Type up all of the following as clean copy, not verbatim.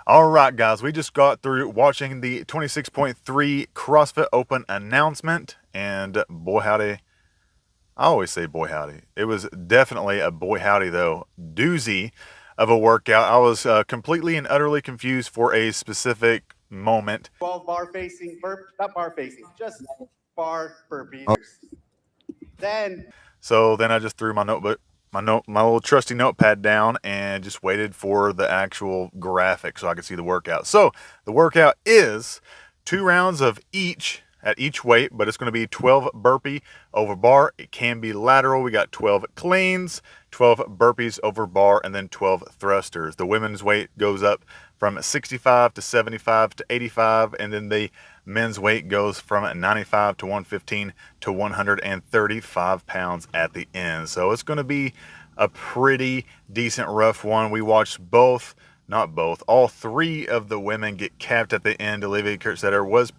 All right, guys, we just got through watching the 26.3 CrossFit Open announcement, and boy howdy, I always say boy howdy. It was definitely a boy howdy, though, doozy of a workout. I was completely and utterly confused for a specific moment. 12 bar facing, not bar facing, just bar burpees. Then So then I just threw my notebook, my little trusty notepad down, and just waited for the actual graphic so I could see the workout. So the workout is 2 rounds of each at each weight, but it's going to be 12 burpee over bar. It can be lateral. We got 12 cleans, 12 burpees over bar, and then 12 thrusters. The women's weight goes up from 65 to 75 to 85, and then the men's weight goes from 95 to 115 to 135 pounds at the end. So it's going to be a pretty decent rough one. We watched all three of the women get capped at the end. Olivia Kurtzetter was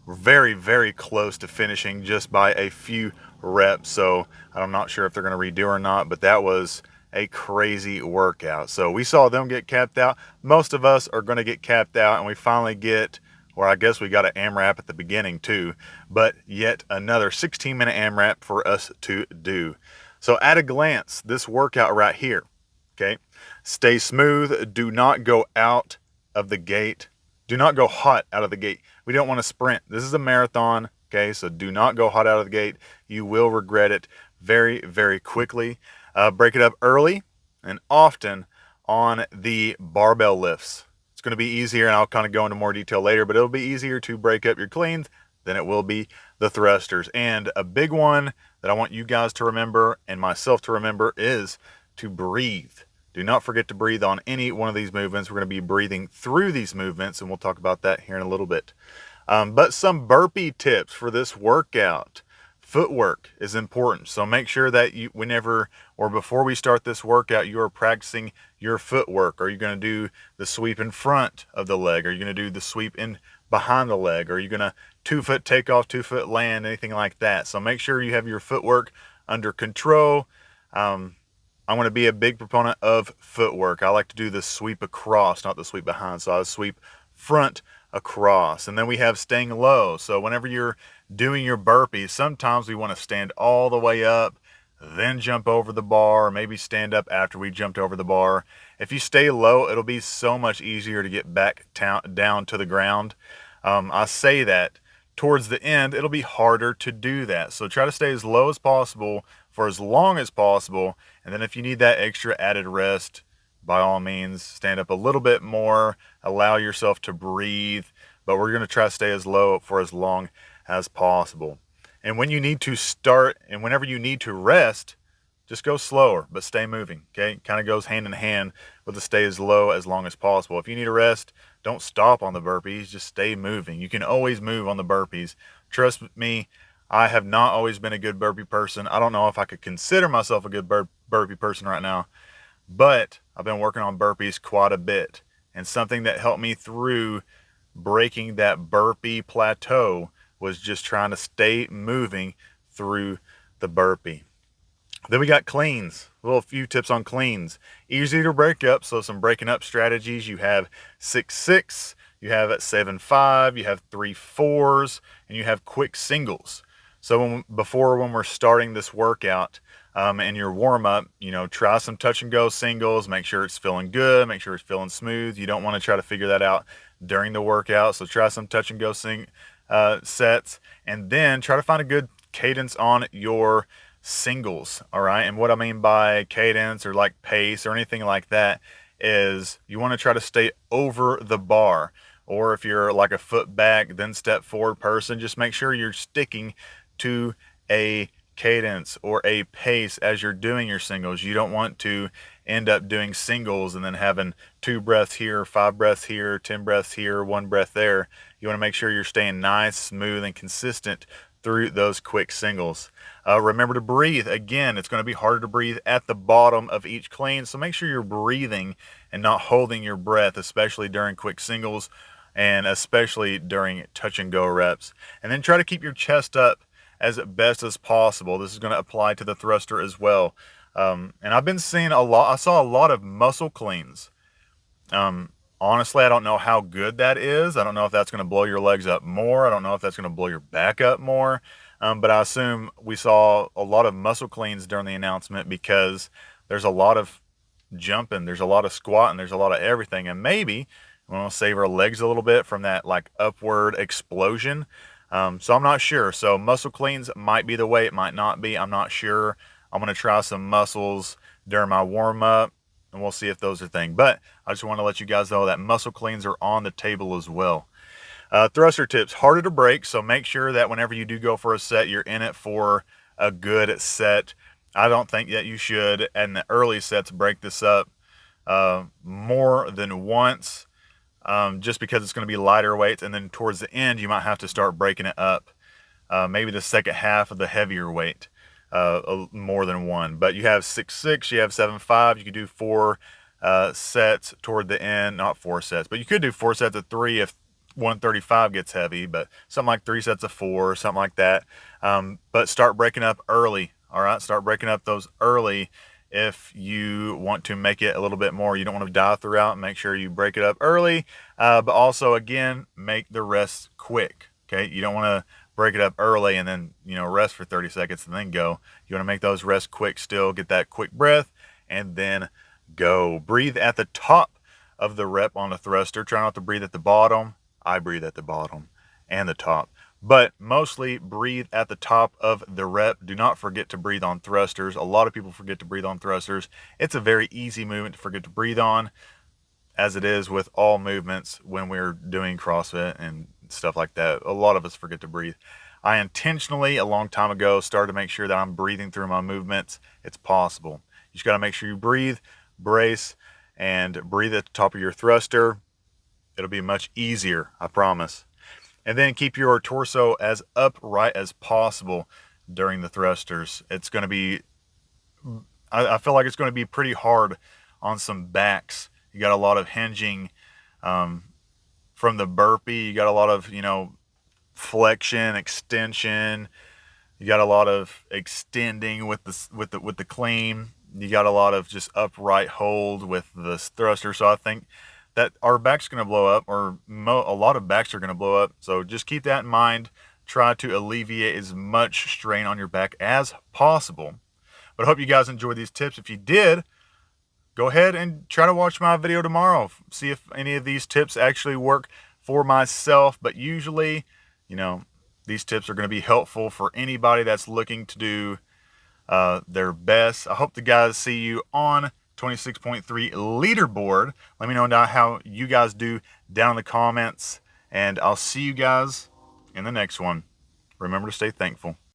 very, very close to finishing just by a few reps. So I'm not sure if they're going to redo or not, but that was a crazy workout. So we saw them get capped out. Most of us are going to get capped out, and we finally get, or I guess we got an AMRAP at the beginning too, but yet another 16-minute AMRAP for us to do. So at a glance, this workout right here, okay, stay smooth. Do not go out of the gate. Do not go hot out of the gate. We don't want to sprint. This is a marathon, okay? So do not go hot out of the gate. You will regret it very, very quickly. Break it up early and often on the barbell lifts. It's going to be easier, and I'll kind of go into more detail later, but it'll be easier to break up your cleans than it will be the thrusters. And a big one that I want you guys to remember and myself to remember is to breathe. Do not forget to breathe on any one of these movements. We're going to be breathing through these movements, and we'll talk about that here in a little bit. But some burpee tips for this workout. Footwork is important. So make sure that you, whenever or before we start this workout, you are practicing your footwork. Are you going to do the sweep in front of the leg? Are you going to do the sweep in behind the leg? Are you going to 2-foot takeoff, 2-foot land, anything like that? So make sure you have your footwork under control. I'm going to be a big proponent of footwork. I like to do the sweep across, not the sweep behind. So I sweep front across. And then we have staying low. So whenever you're doing your burpees, sometimes we want to stand all the way up, then jump over the bar, or maybe stand up after we jumped over the bar. If you stay low, it'll be so much easier to get back down to the ground. I say that towards the end, it'll be harder to do that. So try to stay as low as possible for as long as possible. And then if you need that extra added rest, by all means, stand up a little bit more, allow yourself to breathe, but we're going to try to stay as low for as long as possible. And when you need to start and whenever you need to rest, just go slower, but stay moving, okay? Kind of goes hand in hand with the stay as low as long as possible. If you need a rest, don't stop on the burpees, just stay moving. You can always move on the burpees. Trust me, I have not always been a good burpee person. I don't know if I could consider myself a good burpee person right now, but I've been working on burpees quite a bit. And something that helped me through breaking that burpee plateau was just trying to stay moving through the burpee. Then we got cleans. A few tips on cleans. Easy to break up, so some breaking up strategies. You have 6-6, you have 7-5, you have 3-4s, and you have quick singles. So when we're starting this workout and your warm-up, try some touch and go singles. Make sure it's feeling good. Make sure it's feeling smooth. You don't want to try to figure that out during the workout. So try some touch and go sets, and then try to find a good cadence on your singles. All right. And what I mean by cadence or like pace or anything like that is you want to try to stay over the bar. Or if you're like a foot back, then step forward person, just make sure you're sticking to a cadence or a pace as you're doing your singles. You don't want to end up doing singles and then having 2 breaths here, 5 breaths here, 10 breaths here, 1 breath there. You want to make sure you're staying nice, smooth, and consistent through those quick singles. Remember to breathe. Again, it's going to be harder to breathe at the bottom of each clean, so make sure you're breathing and not holding your breath, especially during quick singles and especially during touch and go reps. And then try to keep your chest up as best as possible. This is going to apply to the thruster as well. And I've been seeing I saw a lot of muscle cleans. Honestly, I don't know how good that is. I don't know if that's going to blow your legs up more. I don't know if that's going to blow your back up more. But I assume we saw a lot of muscle cleans during the announcement because there's a lot of jumping, there's a lot of squatting, there's a lot of everything. And maybe we want to save our legs a little bit from that like upward explosion. So I'm not sure. So muscle cleans might be the way, it might not be. I'm not sure. I'm going to try some muscles during my warm up and we'll see if those are things. But I just want to let you guys know that muscle cleans are on the table as well. Thruster tips, harder to break. So make sure that whenever you do go for a set, you're in it for a good set. I don't think that you should, in the early sets, break this up more than once, just because it's going to be lighter weights. And then towards the end, you might have to start breaking it up. Maybe the second half of the heavier weight, more than one. But you have 6-6, you have 7-5. You could do 4 sets toward the end. Not 4 sets, but you could do 4 sets of 3 if 135 gets heavy. But something like 3 sets of 4, something like that. But start breaking up early. All right, start breaking up those early if you want to make it a little bit more. You don't want to die throughout. Make sure you break it up early, but also, again, make the rest quick. Okay, you don't want to break it up early and then, rest for 30 seconds and then go. You want to make those rests quick still, get that quick breath, and then go. Breathe at the top of the rep on the thruster. Try not to breathe at the bottom. I breathe at the bottom and the top, but mostly breathe at the top of the rep. Do not forget to breathe on thrusters. A lot of people forget to breathe on thrusters. It's a very easy movement to forget to breathe on, as it is with all movements when we're doing CrossFit and stuff like that. A lot of us forget to breathe. I intentionally, a long time ago, started to make sure that I'm breathing through my movements. It's possible. You just got to make sure you breathe, brace, and breathe at the top of your thruster. It'll be much easier, I promise. And then keep your torso as upright as possible during the thrusters. It's going to be, I feel like it's going to be pretty hard on some backs. You got a lot of hinging from the burpee. You got a lot of, flexion, extension. You got a lot of extending with the clean. You got a lot of just upright hold with the thruster. So I think that our back's going to blow up, or a lot of backs are going to blow up. So just keep that in mind. Try to alleviate as much strain on your back as possible. But I hope you guys enjoyed these tips. If you did, go ahead and try to watch my video tomorrow. See if any of these tips actually work for myself. But usually, these tips are going to be helpful for anybody that's looking to do their best. I hope the guys see you on 26.3 leaderboard. Let me know now how you guys do down in the comments, and I'll see you guys in the next one. Remember to stay thankful.